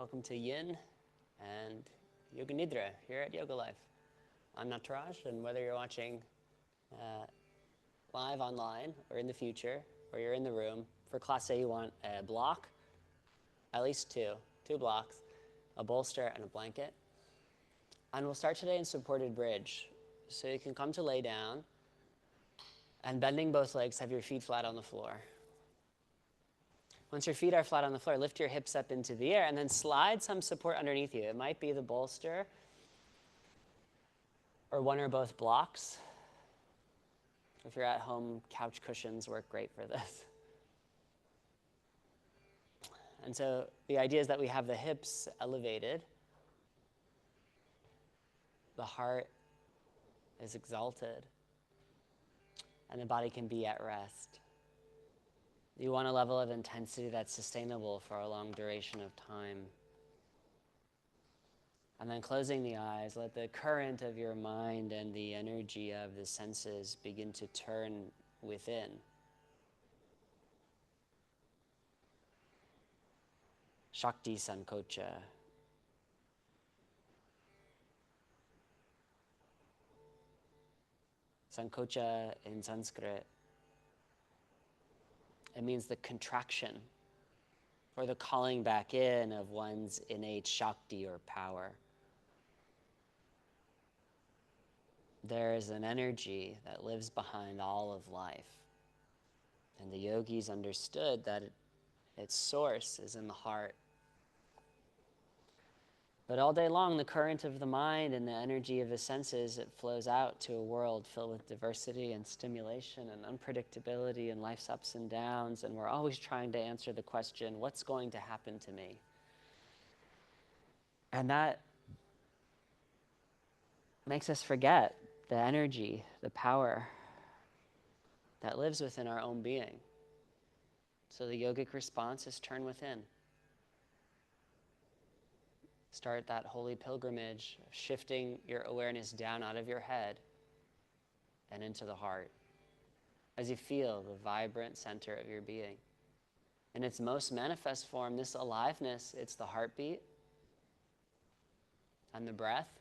Welcome to Yin and Yoga Nidra here at Yoga Life. I'm Nataraj, and whether you're watching live online or in the future, or you're in the room, for Class A you want a block, at least two blocks, a bolster and a blanket. And we'll start today in supported bridge. So you can come to lay down and bending both legs, have your feet flat on the floor. Once your feet are flat on the floor, lift your hips up into the air and then slide some support underneath you. It might be the bolster or one or both blocks. If you're at home, couch cushions work great for this. And so the idea is that we have the hips elevated, the heart is exalted, and the body can be at rest. You want a level of intensity that's sustainable for a long duration of time. And then closing the eyes, let the current of your mind and the energy of the senses begin to turn within. Shakti Sankocha. Sankocha in Sanskrit, it means the contraction or the calling back in of one's innate Shakti or power. There is an energy that lives behind all of life. And the yogis understood that its source is in the heart. But all day long, the current of the mind and the energy of the senses, it flows out to a world filled with diversity and stimulation and unpredictability and life's ups and downs. And we're always trying to answer the question, what's going to happen to me? And that makes us forget the energy, the power that lives within our own being. So the yogic response is turn within. Start that holy pilgrimage, shifting your awareness down out of your head and into the heart as you feel the vibrant center of your being. In its most manifest form, this aliveness, it's the heartbeat and the breath.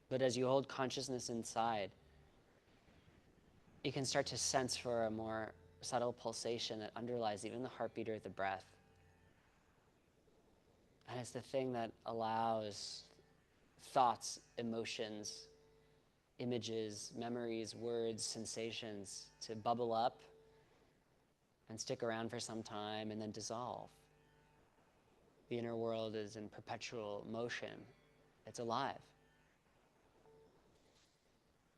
But as you hold consciousness inside, you can start to sense for a more subtle pulsation that underlies even the heartbeat or the breath. And it's the thing that allows thoughts, emotions, images, memories, words, sensations to bubble up and stick around for some time and then dissolve. The inner world is in perpetual motion. It's alive.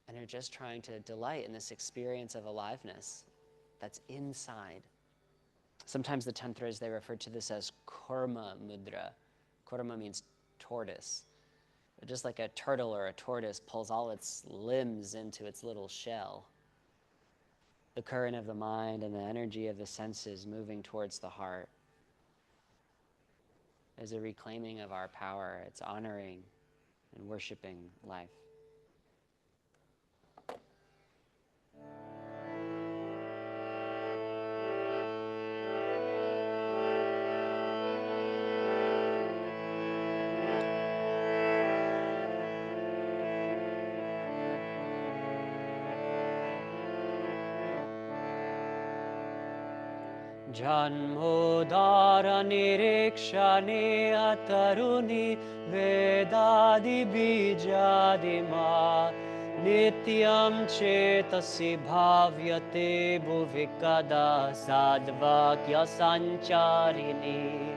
And you're just trying to delight in this experience of aliveness that's inside. Sometimes the tantras, they refer to this as kurma mudra. Kurma means tortoise. Just like a turtle or a tortoise pulls all its limbs into its little shell. The current of the mind and the energy of the senses moving towards the heart is a reclaiming of our power. It's honoring and worshiping life. Janmodara nirikshane ataruni vedadi bijadima nityam chetasi bhavyate bhuvikada sadvakya sancharini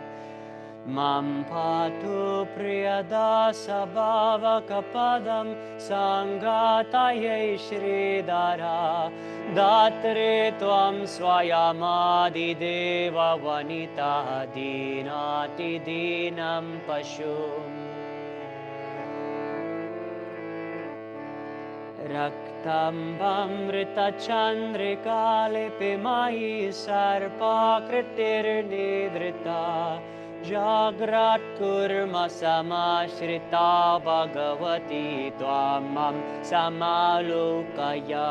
mam patu priyadasa bhavakapadam sangataye shridhara Datre tvam swayamadi deva vanita dinati dinam pashum Raktambamrita chandrika lepimai sarpa kritir nidrita Jagrat kurma samashrita bhagavati tvamam samalokaya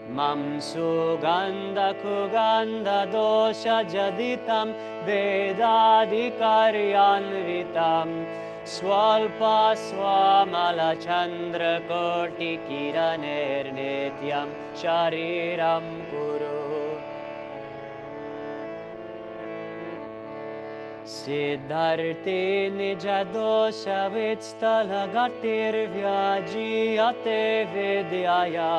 Mam sugandha kugandha dosha jaditam vedadikaryanvitam swalpa swamala chandra koti kiranernityam shariram kuru. Siddharte nijadosha vitstalagatir vyajiyate vidyaya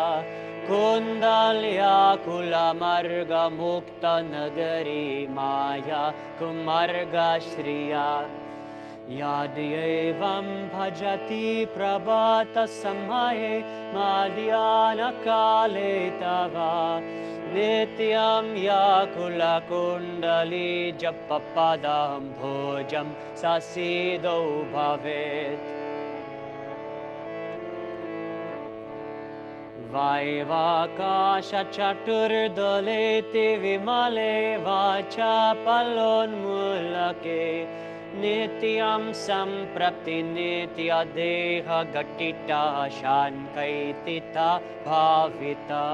Kundalya kulamarga mukta nagari maya kumarga shriya Yadyevam bhajati prabhata samhaye madhyana kale tava Nityam yakula kundali japapadam bhojam sasido bhavet Vaivakasha chaturdaleti vimale vacha palonmulake Nityam samprapti nitya deha gatita shankaitita bhavita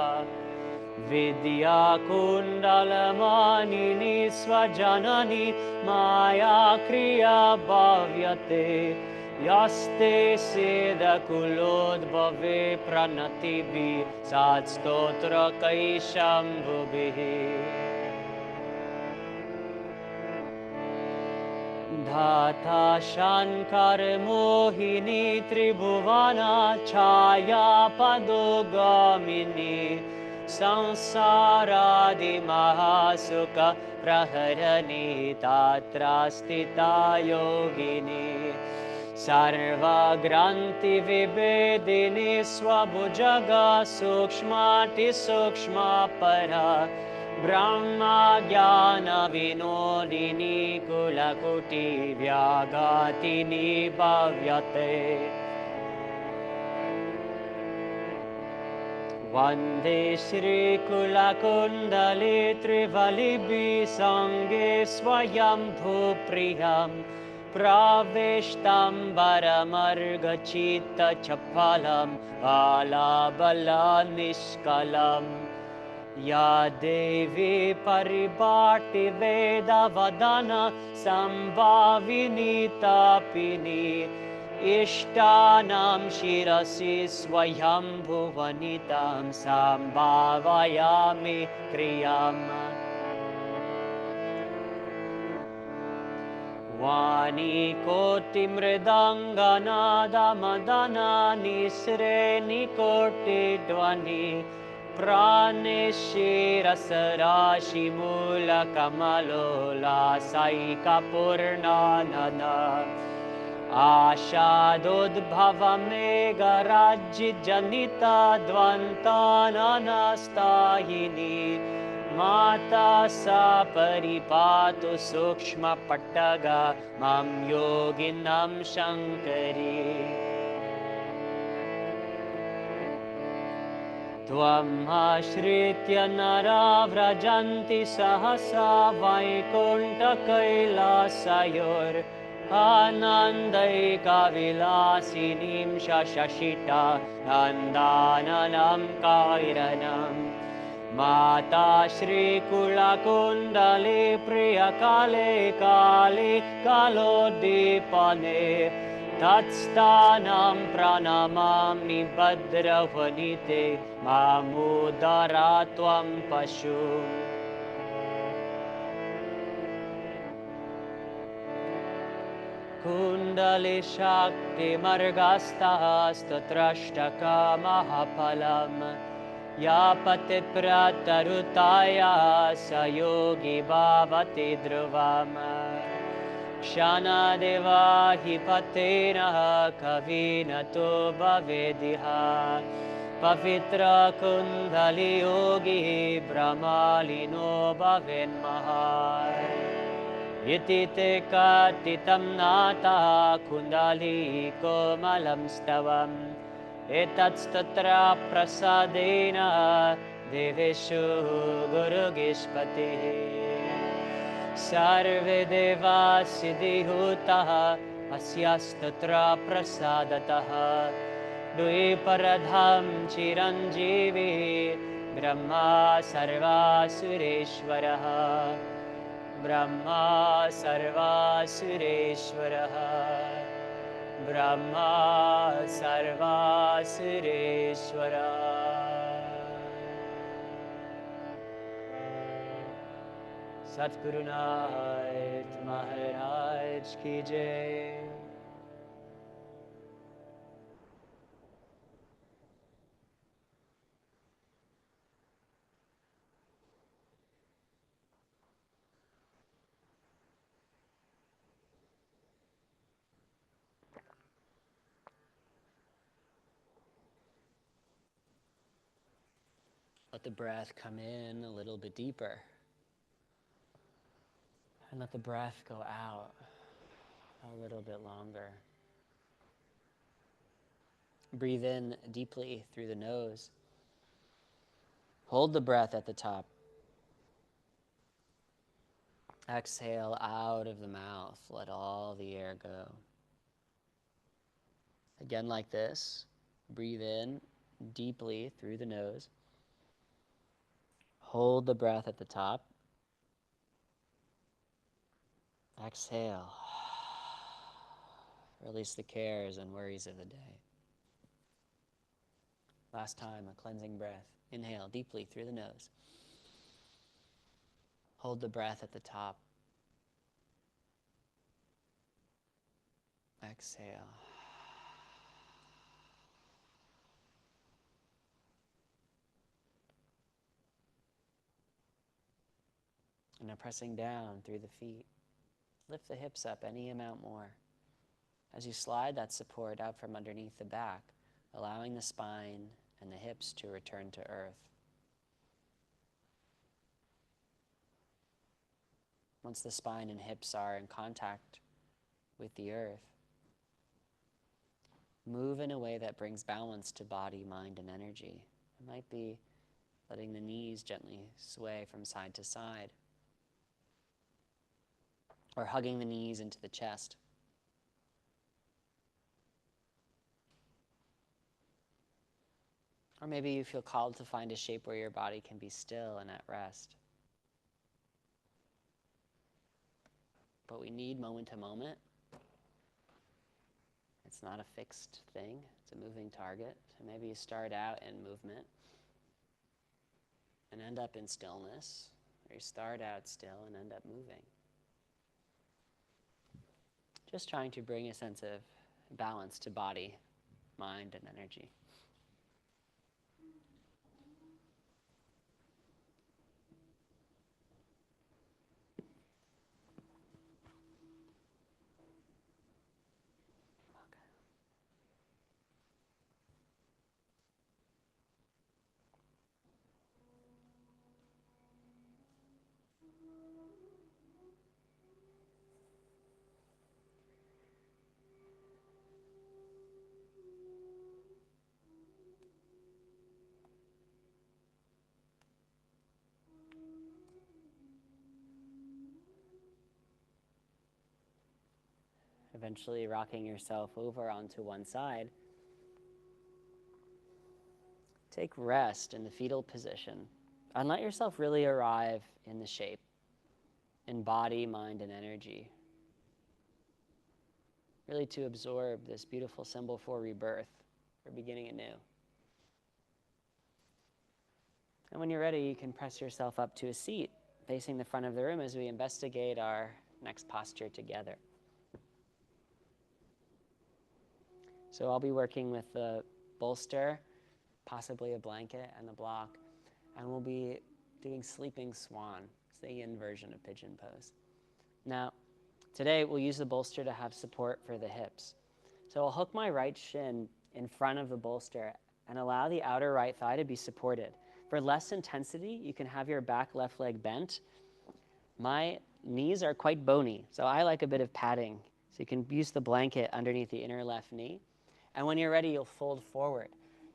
Vidya kundalamani swajanani maya kriya bhavyate Yaste seda kulodbhave pranatibhi sat stotra kaishambhubhi Dhata shankar mohini tribhuvana chaya padogamini Sansaradi mahasukha praharani tatrastita yogini Sarva granti vibedini swabhujaga sukshmati sukshma para Brahma jnana vinodini kulakuti vyagatini bhavyate Vande Shri Kulakundali Trivalibhi Sange Swayambhu Priyam Praveshtam Baramargachita Chapalam Balabala Nishkalam Ya Devi Paribhati Veda Vadana Sambhavini Tapini Ishtanam Shirasi Swayambhuvanitam Sambhavayami Kriyam Vani Koti Mridangana Madana Nisreni Koti Dvani Praneshi Rasarashi Mula Kamalola Saika Purnanana Ashadodbhava Mega Rajji Janita Dvantananastahini Mata Sa Paripatu Sukshma Pattaga Mam Yoginam Shankari Tvam ashritya nara vrajanti sahasa vaikunta kailasayor Anandaika vilasinim shashashita nandananam kairanam Mata Shri Kulakundali Priyakale Kali Kalodipane Tatstanam pranamami bhadravanite mamudaratvam pashu Kundali Shakti Margasthastatrashtaka Mahapalam Yapate Pratarutaya Sayogi Bhavati Dhruvam Kshana Deva Hipatena Kavinato Bhavediha Pavitra Kundali Yogi Brahmalino Bhavenmahar Iti te katitam nata kundali komalam stavam Etatstatra prasadena deveshu guru gishpati Sarve deva siddhihutaha asyastatra prasadataha Dui paradham chiranjeevi Brahma Sarva Sureshwaraha. Brahma Sarva Sureshwaraha. Brahma Sarva Sureshwaraha. Satguru Nath Maharaj Ki Jai. Let the breath come in a little bit deeper. And let the breath go out a little bit longer. Breathe in deeply through the nose. Hold the breath at the top. Exhale out of the mouth. Let all the air go. Again, like this. Breathe in deeply through the nose. Hold the breath at the top. Exhale. Release the cares and worries of the day. Last time, a cleansing breath. Inhale deeply through the nose. Hold the breath at the top. Exhale. And now pressing down through the feet. Lift the hips up any amount more. As you slide that support out from underneath the back, allowing the spine and the hips to return to earth. Once the spine and hips are in contact with the earth, move in a way that brings balance to body, mind, and energy. It might be letting the knees gently sway from side to side, or hugging the knees into the chest. Or maybe you feel called to find a shape where your body can be still and at rest. But we need moment to moment. It's not a fixed thing, it's a moving target. So maybe you start out in movement and end up in stillness, or you start out still and end up moving. Just trying to bring a sense of balance to body, mind, and energy. Eventually rocking yourself over onto one side. Take rest in the fetal position and let yourself really arrive in the shape, in body, mind, and energy. Really to absorb this beautiful symbol for rebirth, for beginning anew. And when you're ready, you can press yourself up to a seat facing the front of the room as we investigate our next posture together. So I'll be working with the bolster, possibly a blanket and a block, and we'll be doing sleeping swan. It's the yin version of pigeon pose. Now, today we'll use the bolster to have support for the hips. So I'll hook my right shin in front of the bolster and allow the outer right thigh to be supported. For less intensity, you can have your back left leg bent. My knees are quite bony, so I like a bit of padding. So you can use the blanket underneath the inner left knee. And when you're ready, you'll fold forward.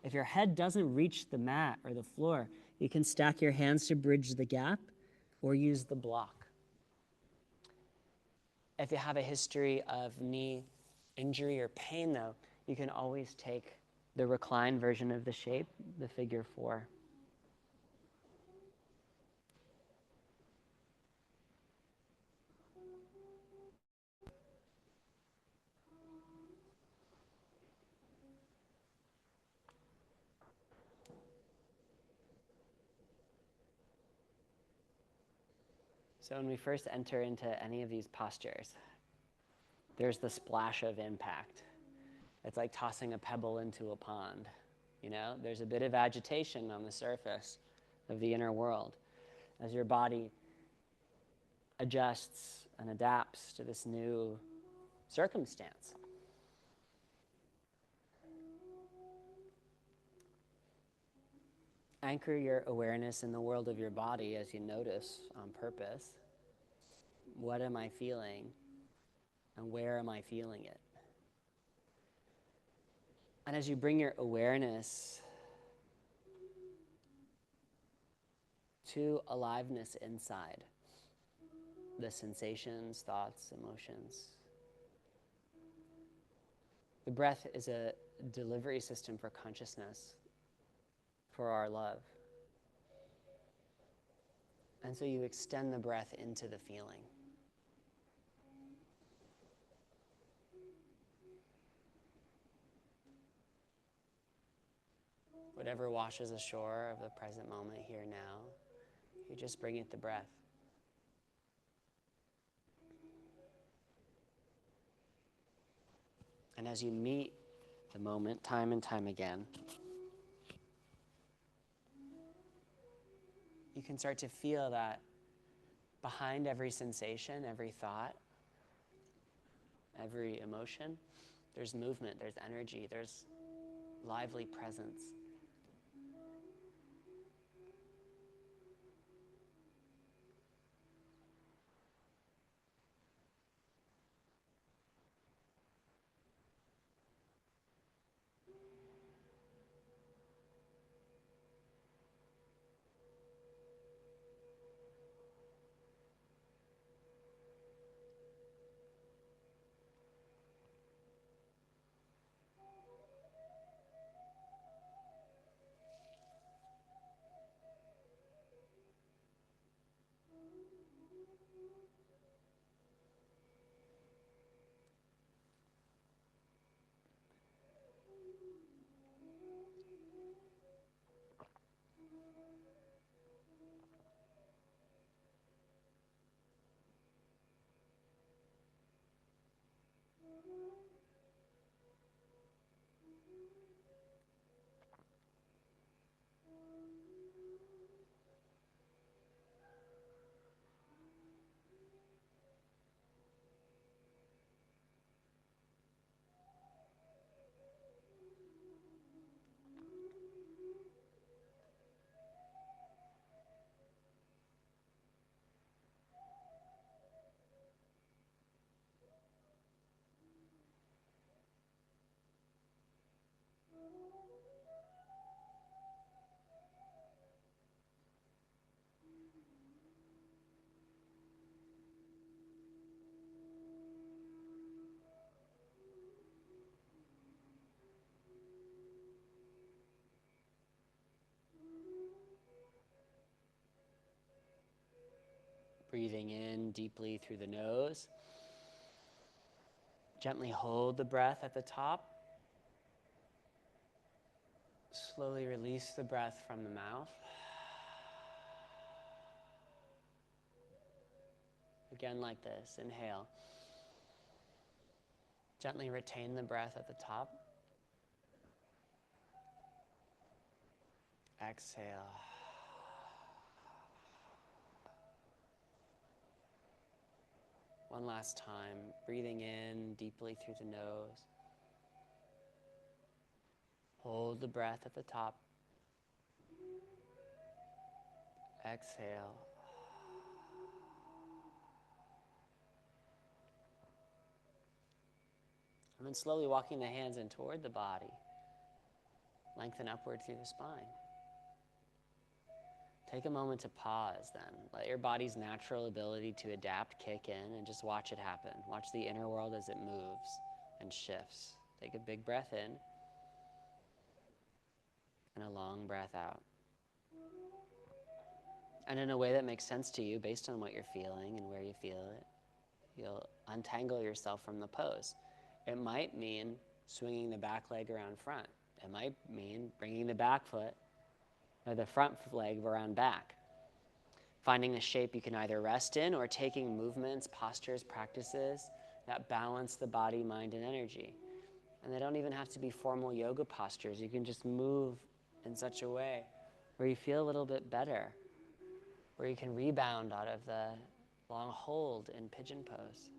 If your head doesn't reach the mat or the floor, you can stack your hands to bridge the gap or use the block. If you have a history of knee injury or pain, though, you can always take the reclined version of the shape, the figure 4. So when we first enter into any of these postures, there's the splash of impact. It's like tossing a pebble into a pond. You know, there's a bit of agitation on the surface of the inner world as your body adjusts and adapts to this new circumstance. Anchor your awareness in the world of your body as you notice on purpose. What am I feeling? And where am I feeling it? And as you bring your awareness to aliveness inside, the sensations, thoughts, emotions, the breath is a delivery system for consciousness, for our love. And so you extend the breath into the feeling. Whatever washes ashore of the present moment here now, you just bring it the breath. And as you meet the moment time and time again, you can start to feel that behind every sensation, every thought, every emotion, there's movement, there's energy, there's lively presence. Breathing in deeply through the nose. Gently hold the breath at the top. Slowly release the breath from the mouth. Again, like this. Inhale. Gently retain the breath at the top. Exhale. One last time, breathing in deeply through the nose. Hold the breath at the top. Exhale. And then slowly walking the hands in toward the body. Lengthen upward through the spine. Take a moment to pause then. Let your body's natural ability to adapt kick in and just watch it happen. Watch the inner world as it moves and shifts. Take a big breath in and a long breath out. And in a way that makes sense to you based on what you're feeling and where you feel it, you'll untangle yourself from the pose. It might mean swinging the back leg around front. It might mean bringing the back foot or the front leg around back. Finding a shape you can either rest in or taking movements, postures, practices that balance the body, mind, and energy. And they don't even have to be formal yoga postures. You can just move in such a way where you feel a little bit better, where you can rebound out of the long hold in pigeon pose.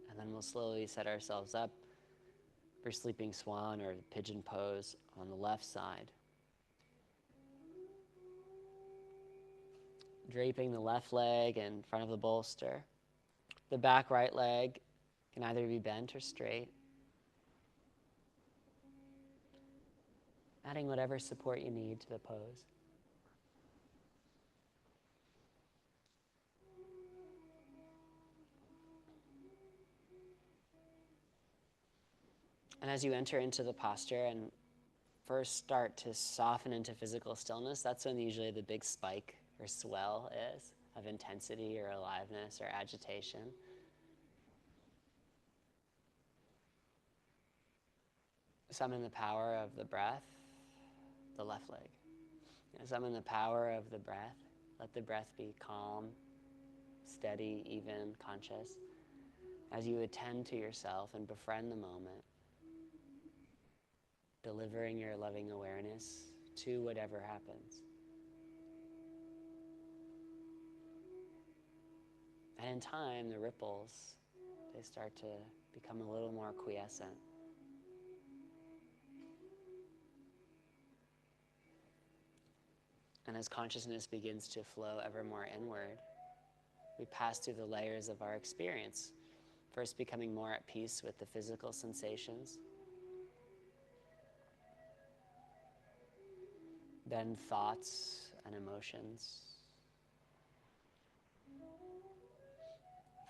And then we'll slowly set ourselves up for sleeping swan or pigeon pose on the left side. Draping the left leg in front of the bolster. The back right leg can either be bent or straight. Adding whatever support you need to the pose. And as you enter into the posture and first start to soften into physical stillness, that's when usually the big spike or swell is of intensity or aliveness or agitation. Summon the power of the breath, the left leg. Summon the power of the breath. Let the breath be calm, steady, even, conscious, as you attend to yourself and befriend the moment, delivering your loving awareness to whatever happens. And in time, the ripples, they start to become a little more quiescent. And as consciousness begins to flow ever more inward, we pass through the layers of our experience, first becoming more at peace with the physical sensations, then thoughts and emotions.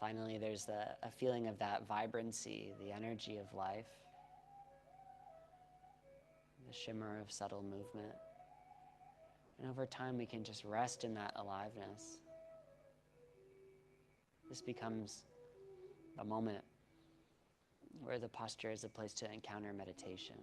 Finally, there's a feeling of that vibrancy, the energy of life, the shimmer of subtle movement. And over time, we can just rest in that aliveness. This becomes a moment where the posture is a place to encounter meditation.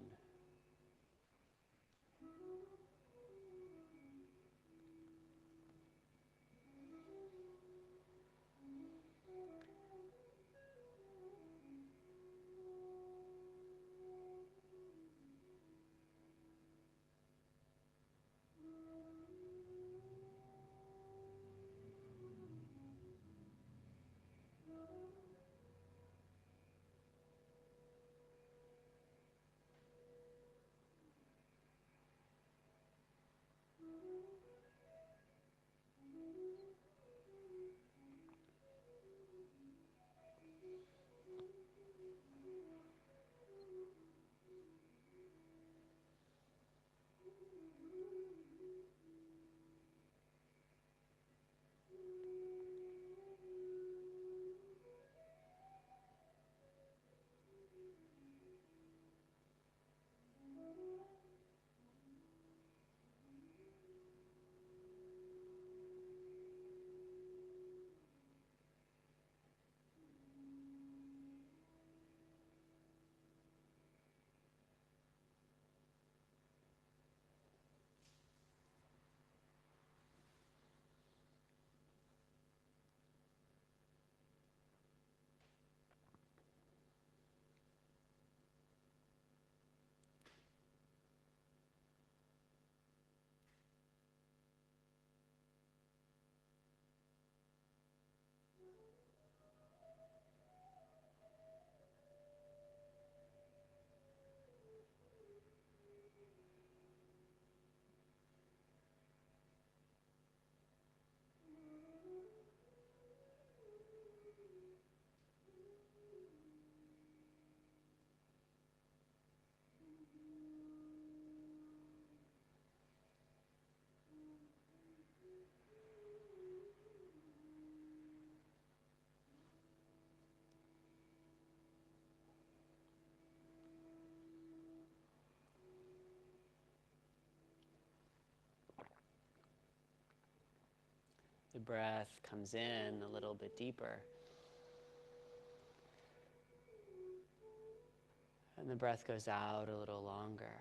The breath comes in a little bit deeper. And the breath goes out a little longer.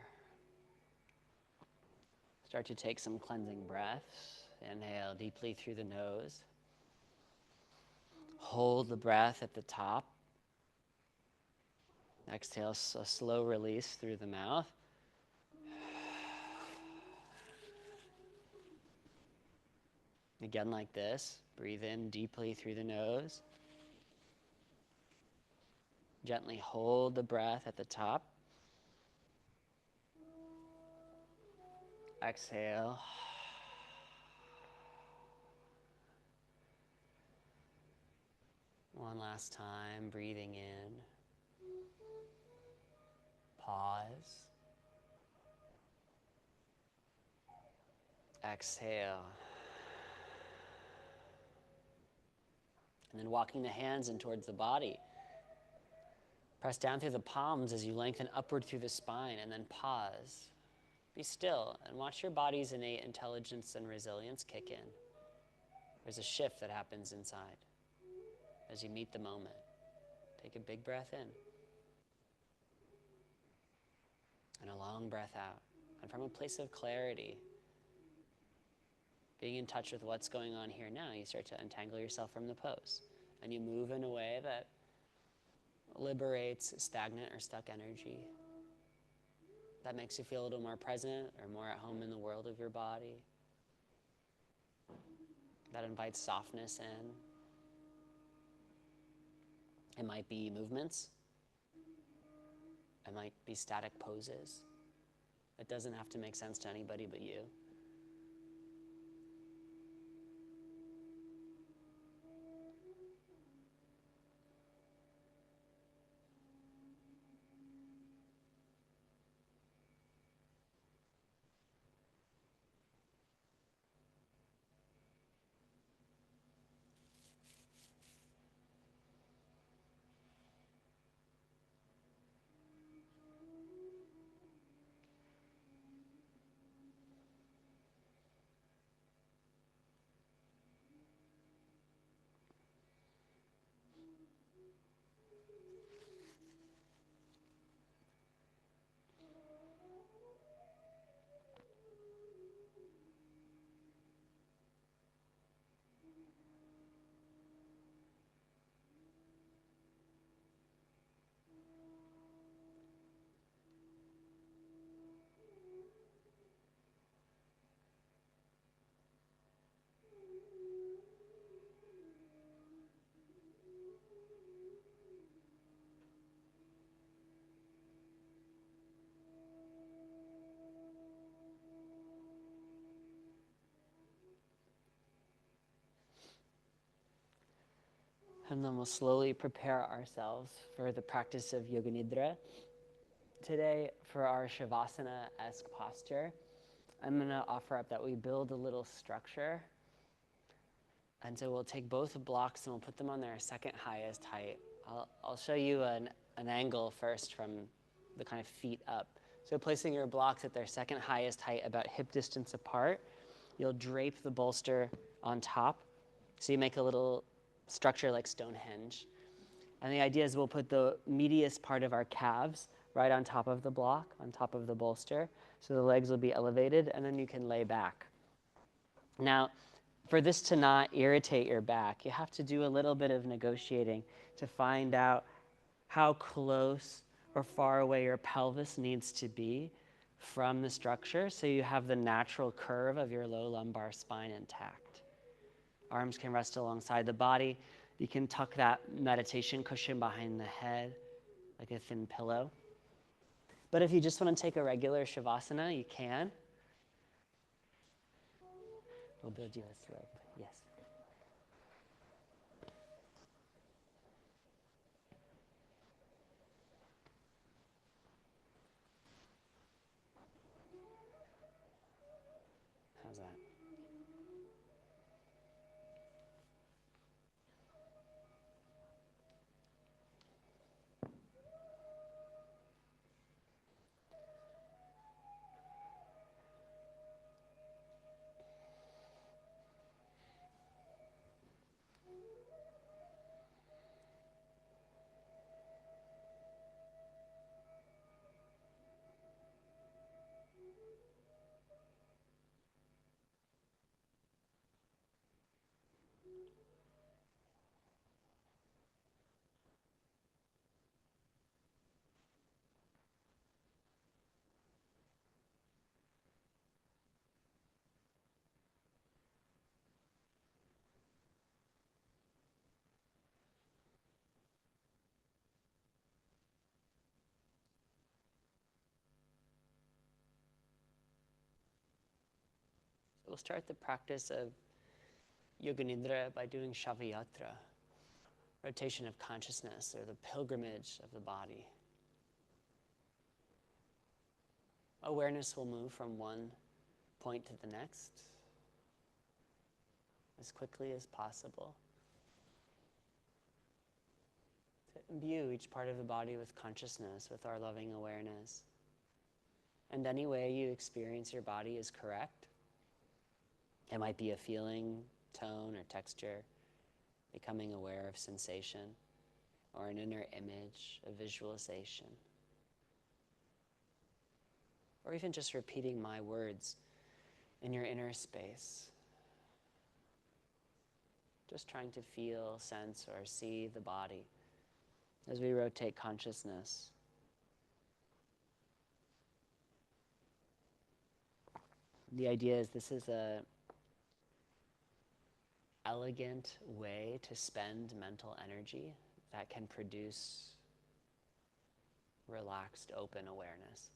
Start to take some cleansing breaths. Inhale deeply through the nose. Hold the breath at the top. Exhale, a slow release through the mouth. Again, like this. Breathe in deeply through the nose. Gently hold the breath at the top. Exhale. One last time, breathing in. Pause. Exhale. And then walking the hands in towards the body. Press down through the palms as you lengthen upward through the spine, and then pause. Be still and watch your body's innate intelligence and resilience kick in. There's a shift that happens inside as you meet the moment. Take a big breath in and a long breath out. And from a place of clarity, being in touch with what's going on here now, you start to untangle yourself from the pose. And you move in a way that liberates stagnant or stuck energy. That makes you feel a little more present or more at home in the world of your body. That invites softness in. It might be movements. It might be static poses. It doesn't have to make sense to anybody but you. And then we'll slowly prepare ourselves for the practice of Yoga Nidra. Today, for our Shavasana-esque posture, I'm going to offer up that we build a little structure. And so we'll take both blocks and we'll put them on their second highest height. I'll show you an angle first from the kind of feet up. So placing your blocks at their second highest height, about hip distance apart, you'll drape the bolster on top. So you make a little structure like Stonehenge. And the idea is we'll put the meatiest part of our calves right on top of the block, on top of the bolster. So the legs will be elevated, and then you can lay back. Now, for this to not irritate your back, you have to do a little bit of negotiating to find out how close or far away your pelvis needs to be from the structure so you have the natural curve of your low lumbar spine intact. Arms can rest alongside the body. You can tuck that meditation cushion behind the head like a thin pillow. But if you just want to take a regular Shavasana, you can. We'll build you a slope. Yes. How's that? We'll start the practice of Yoga Nidra by doing Shavayatra, rotation of consciousness, or the pilgrimage of the body. Awareness will move from one point to the next as quickly as possible, to imbue each part of the body with consciousness, with our loving awareness. And any way you experience your body is correct. It might be a feeling, tone, or texture, becoming aware of sensation, or an inner image, a visualization. Or even just repeating my words in your inner space. Just trying to feel, sense, or see the body as we rotate consciousness. The idea is this is a elegant way to spend mental energy that can produce relaxed, open awareness.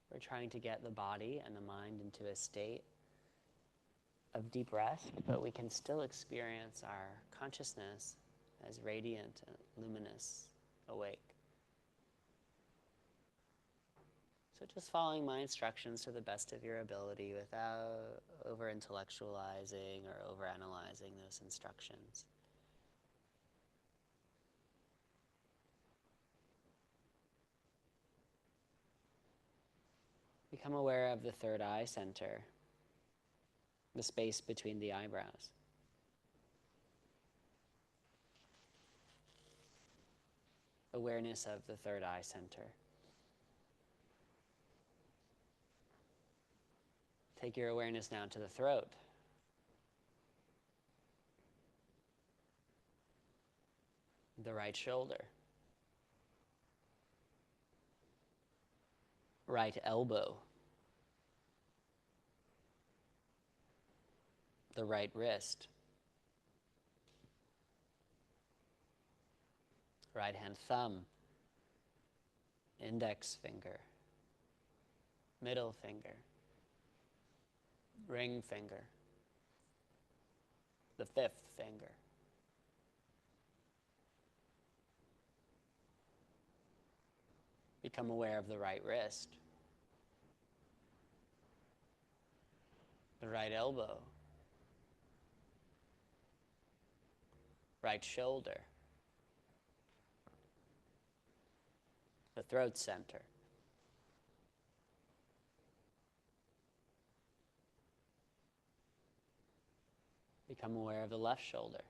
We're trying to get the body and the mind into a state of deep rest, but we can still experience our consciousness as radiant and luminous, awake. So just following my instructions to the best of your ability without over-intellectualizing or over-analyzing those instructions. Become aware of the third eye center, the space between the eyebrows. Awareness of the third eye center. Take your awareness now to the throat. The right shoulder. Right elbow. The right wrist. Right hand thumb. Index finger. Middle finger. Ring finger. The fifth finger. Become aware of the right wrist. The right elbow. Right shoulder. The throat center. Become aware of the left shoulder.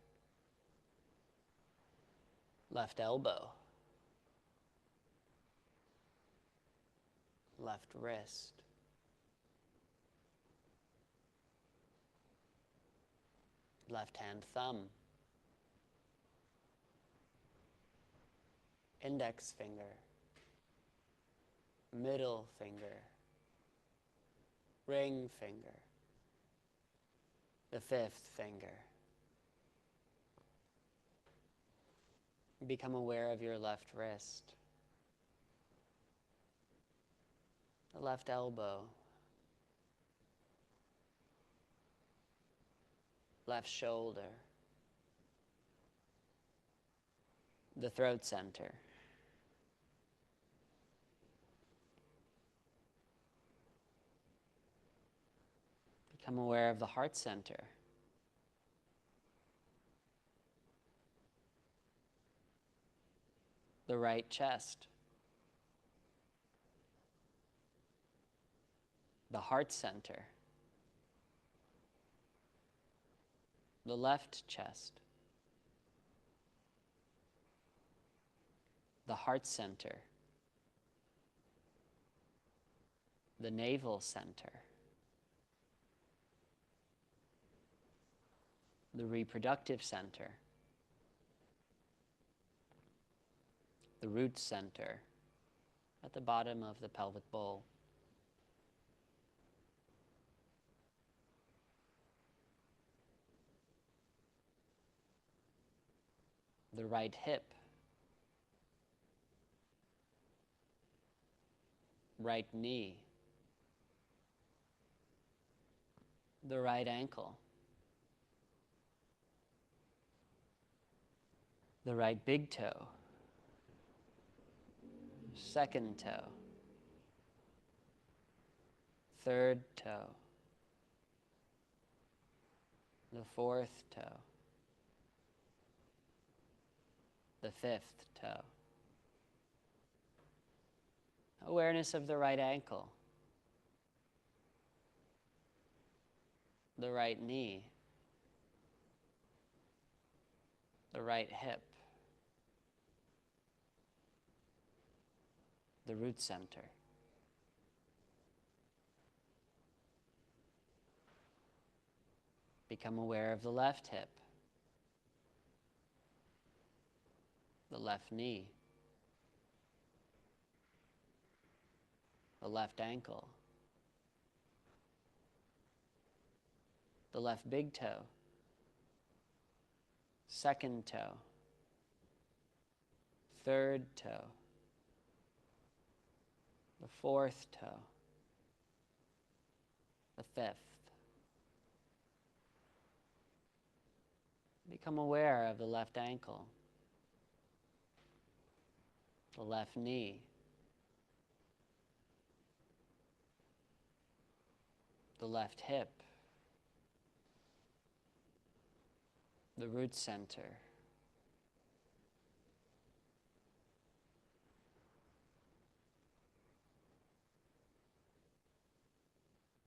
Left elbow. Left wrist. Left hand thumb. Index finger. Middle finger. Ring finger. The fifth finger. Become aware of your left wrist. The left elbow. Left shoulder. The throat center. Become aware of the heart center. The right chest. The heart center. The left chest. The heart center. The navel center. The reproductive center. The root center at the bottom of the pelvic bowl. The right hip. Right knee. the right ankle, the right big toe, second toe, third toe, the fourth toe, the fifth toe. Awareness of the right ankle, the right knee, the right hip, the root center. Become aware of the left hip, the left knee, the left ankle, the left big toe, second toe, third toe, the fourth toe, the fifth. Become aware of the left ankle, the left knee, the left hip, the root center.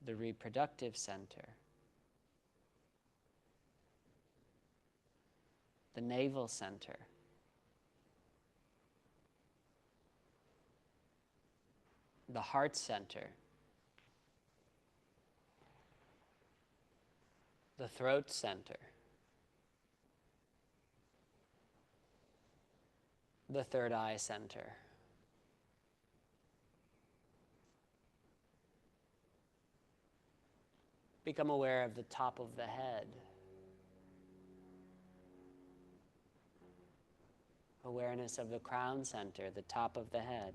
The reproductive center, the navel center, the heart center, the throat center, the third eye center, become aware of the top of the head, awareness of the crown center, the top of the head,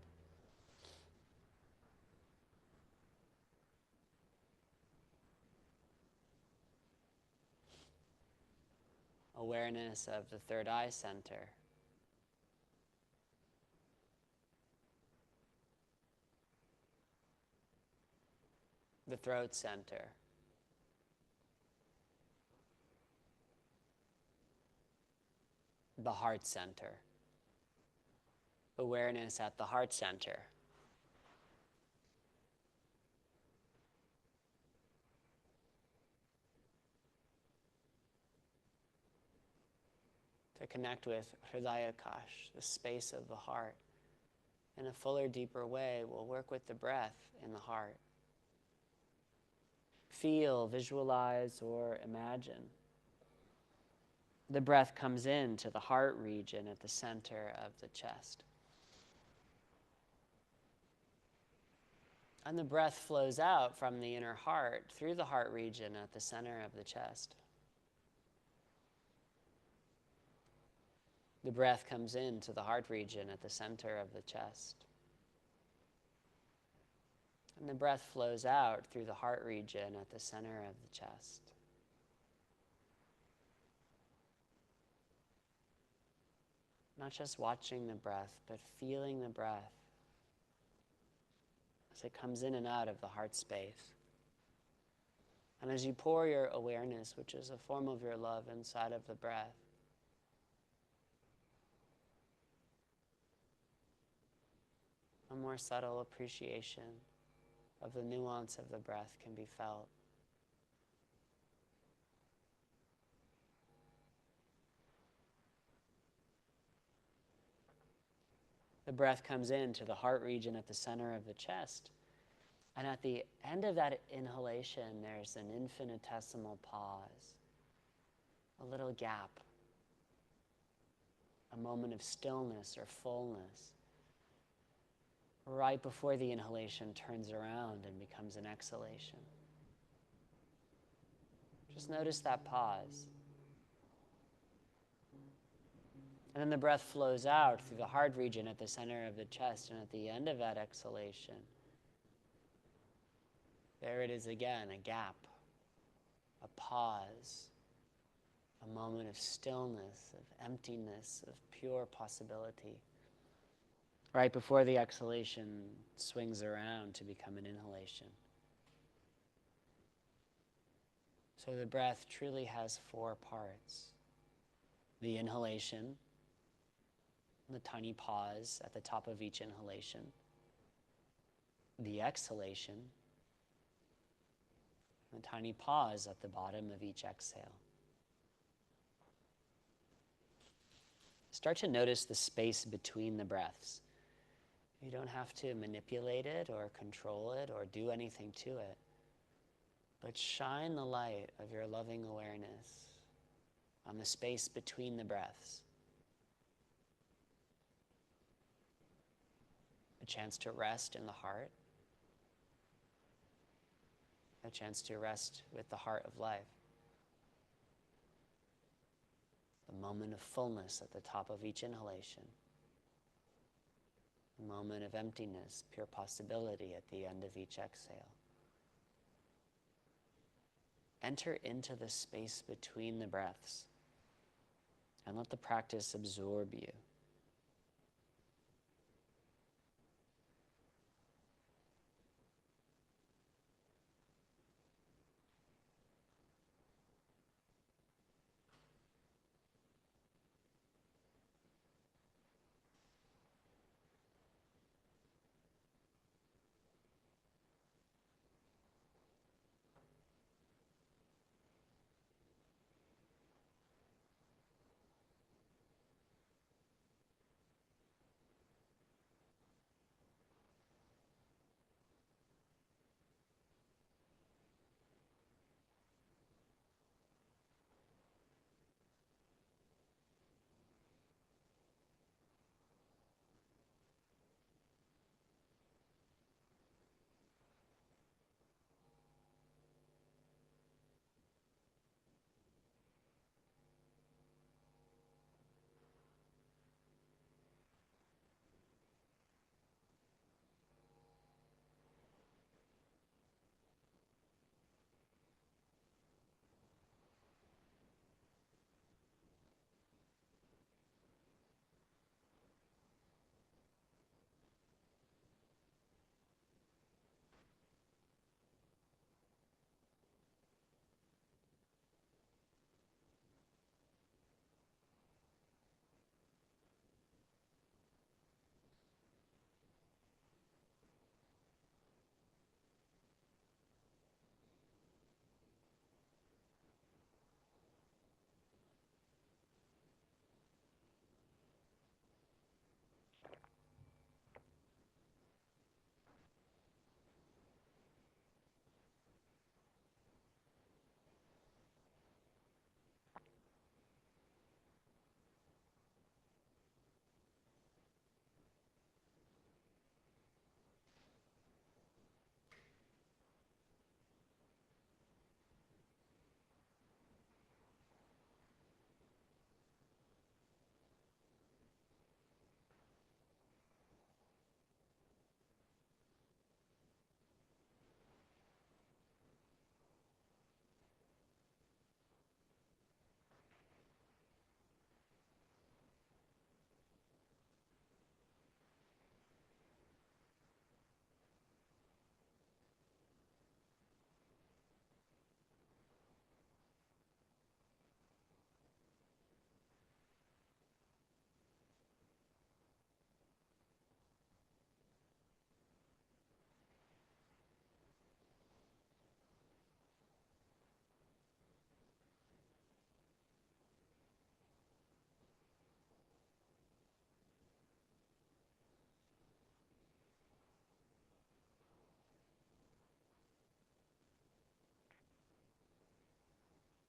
awareness of the third eye center, the throat center, the heart center, awareness at the heart center, to connect with Hridayakash, the space of the heart. In a fuller, deeper way, we'll work with the breath in the heart. Feel, visualize, or imagine. The breath comes into the heart region at the center of the chest. And the breath flows out from the inner heart through the heart region at the center of the chest. The breath comes into the heart region at the center of the chest. And the breath flows out through the heart region at the center of the chest. Not just watching the breath, but feeling the breath as it comes in and out of the heart space. And as you pour your awareness, which is a form of your love, inside of the breath, a more subtle appreciation of the nuance of the breath can be felt. The breath comes into the heart region at the center of the chest. And at the end of that inhalation, there's an infinitesimal pause, a little gap, a moment of stillness or fullness, right before the inhalation turns around and becomes an exhalation. Just notice that pause. And then the breath flows out through the heart region at the center of the chest, and at the end of that exhalation, there it is again, a gap, a pause, a moment of stillness, of emptiness, of pure possibility, right before the exhalation swings around to become an inhalation. So the breath truly has four parts. The inhalation, the tiny pause at the top of each inhalation. The exhalation, the tiny pause at the bottom of each exhale. Start to notice the space between the breaths. You don't have to manipulate it or control it or do anything to it, but shine the light of your loving awareness on the space between the breaths. A chance to rest in the heart, a chance to rest with the heart of life. The moment of fullness at the top of each inhalation. A moment of emptiness, pure possibility at the end of each exhale. Enter into the space between the breaths and let the practice absorb you.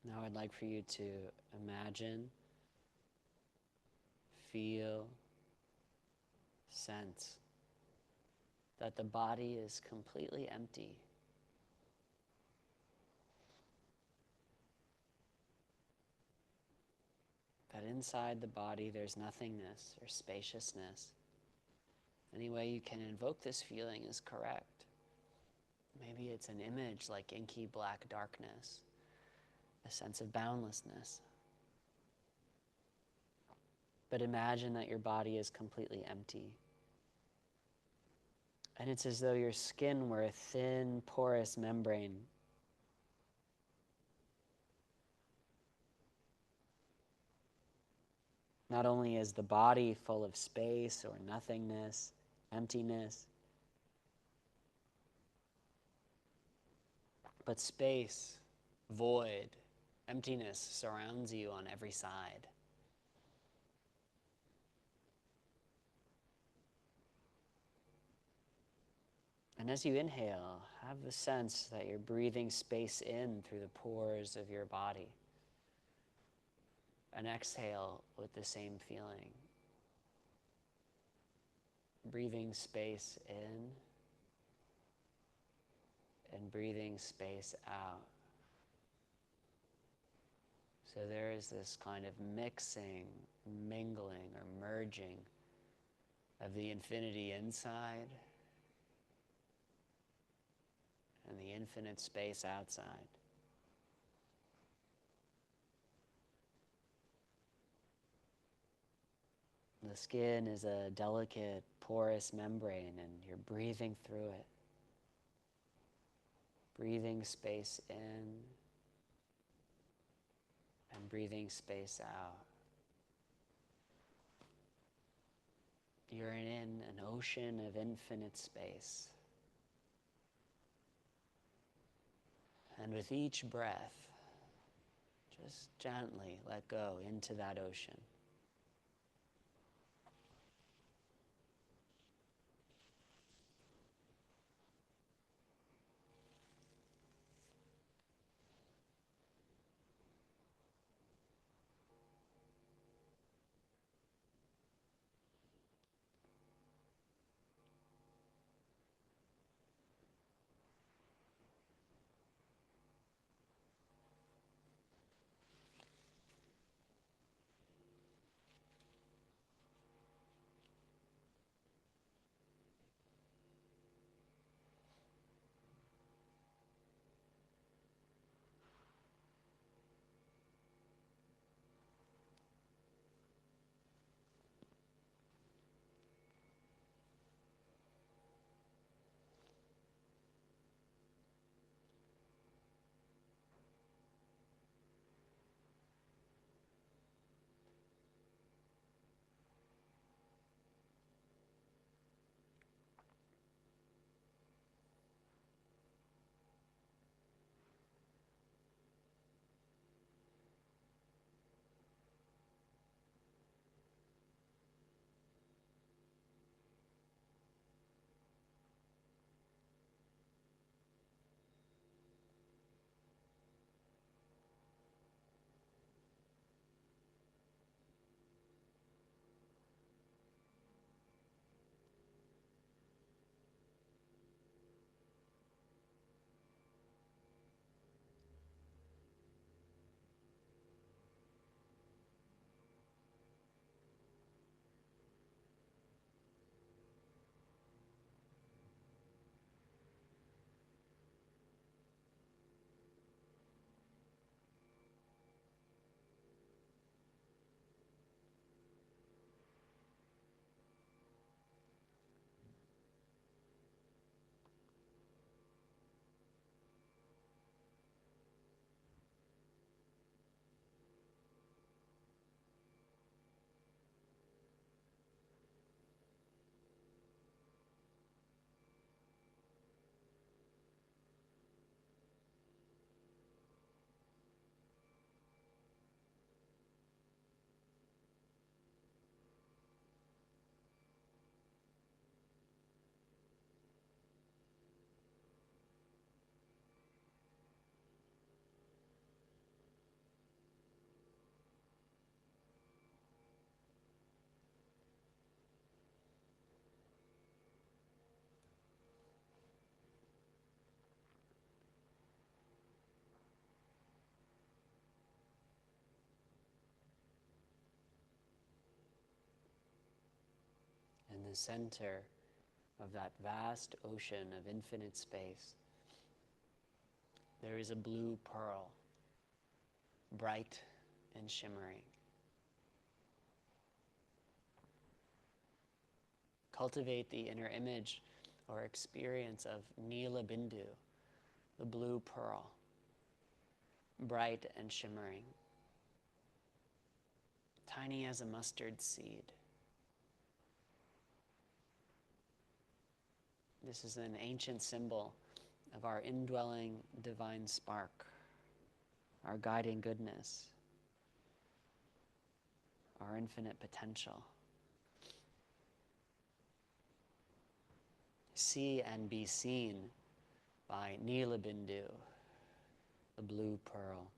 Now I'd like for you to imagine, feel, sense that the body is completely empty. That inside the body there's nothingness or spaciousness. Any way you can invoke this feeling is correct. Maybe it's an image like inky black darkness. a sense of boundlessness. But imagine that your body is completely empty. And it's as though your skin were a thin, porous membrane. Not only is the body full of space or nothingness, emptiness, but space, void, emptiness surrounds you on every side. And as you inhale, have the sense that you're breathing space in through the pores of your body. And exhale with the same feeling. Breathing space in and breathing space out. So there is this kind of mixing, mingling, or merging of the infinity inside and the infinite space outside. The skin is a delicate, porous membrane, and you're breathing through it. Breathing space in and breathing space out. You're in an ocean of infinite space. And with each breath, just gently let go into that ocean. In the center of that vast ocean of infinite space, there is a blue pearl. bright and shimmering. Cultivate the inner image or experience of Nila Bindu, the blue pearl, bright and shimmering, tiny as a mustard seed. This is an ancient symbol of our indwelling divine spark, our guiding goodness, our infinite potential. See and be seen by Nila Bindu, the blue pearl.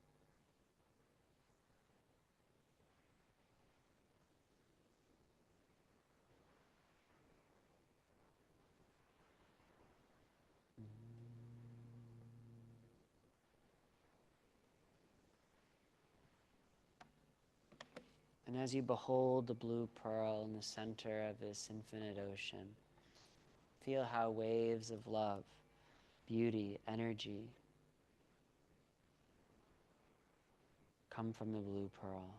And as you behold the blue pearl in the center of this infinite ocean, feel how waves of love, beauty, energy come from the blue pearl.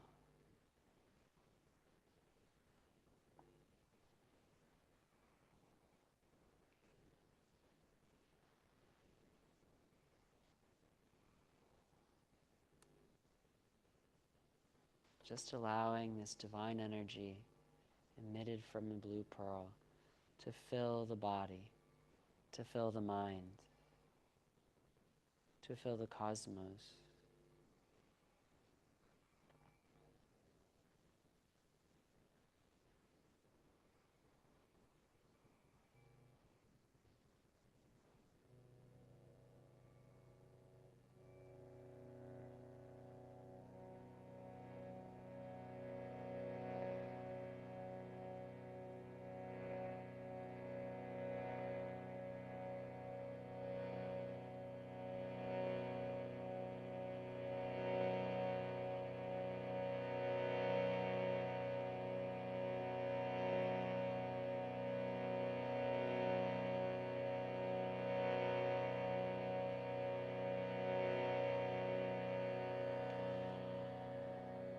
Just allowing this divine energy emitted from the blue pearl to fill the body, to fill the mind, to fill the cosmos.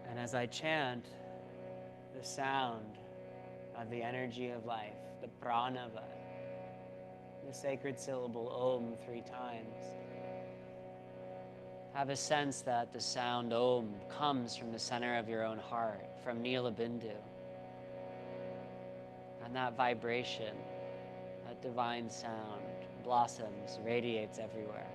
And as I chant the sound of the energy of life, the pranava, the sacred syllable Om 3 times, have a sense that the sound Om comes from the center of your own heart, from Nila Bindu. And that vibration, that divine sound, blossoms, radiates everywhere.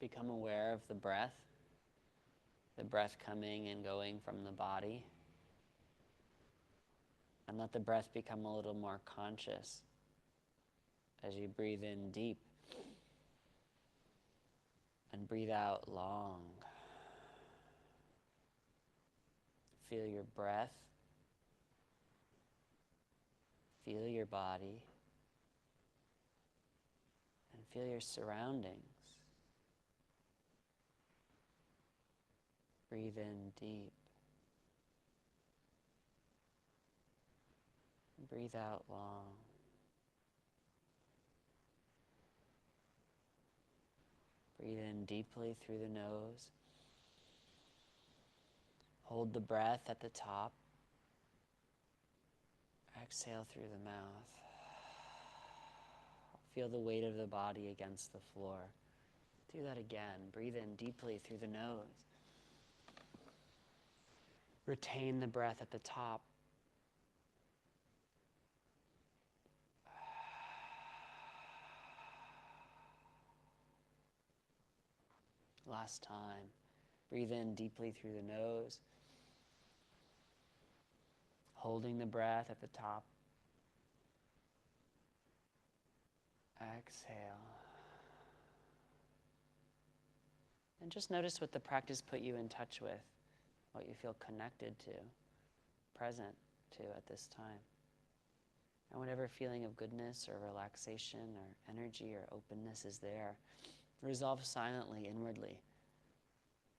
Become aware of the breath coming and going from the body. And let the breath become a little more conscious as you breathe in deep and breathe out long. Feel your breath, feel your body, and feel your surroundings. Breathe in deep. Breathe out long. Breathe in deeply through the nose. Hold the breath at the top. Exhale through the mouth. Feel the weight of the body against the floor. Do that again. Breathe in deeply through the nose. Retain the breath at the top. Last time. Breathe in deeply through the nose. Holding the breath at the top. Exhale. And just notice what the practice put you in touch with, what you feel connected to, present to at this time. And whatever feeling of goodness or relaxation or energy or openness is there, resolve silently, inwardly,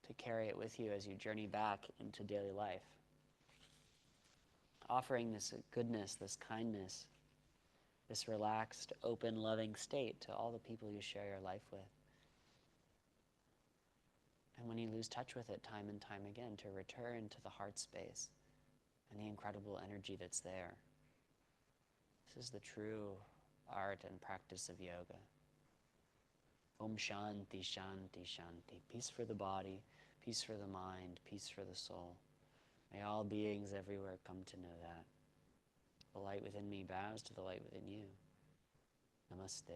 to carry it with you as you journey back into daily life. Offering this goodness, this kindness, this relaxed, open, loving state to all the people you share your life with. And when you lose touch with it time and time again, to return to the heart space and the incredible energy that's there. This is the true art and practice of yoga. Om Shanti, Shanti, Shanti. Peace for the body, peace for the mind, peace for the soul. May all beings everywhere come to know that. The light within me bows to the light within you. Namaste.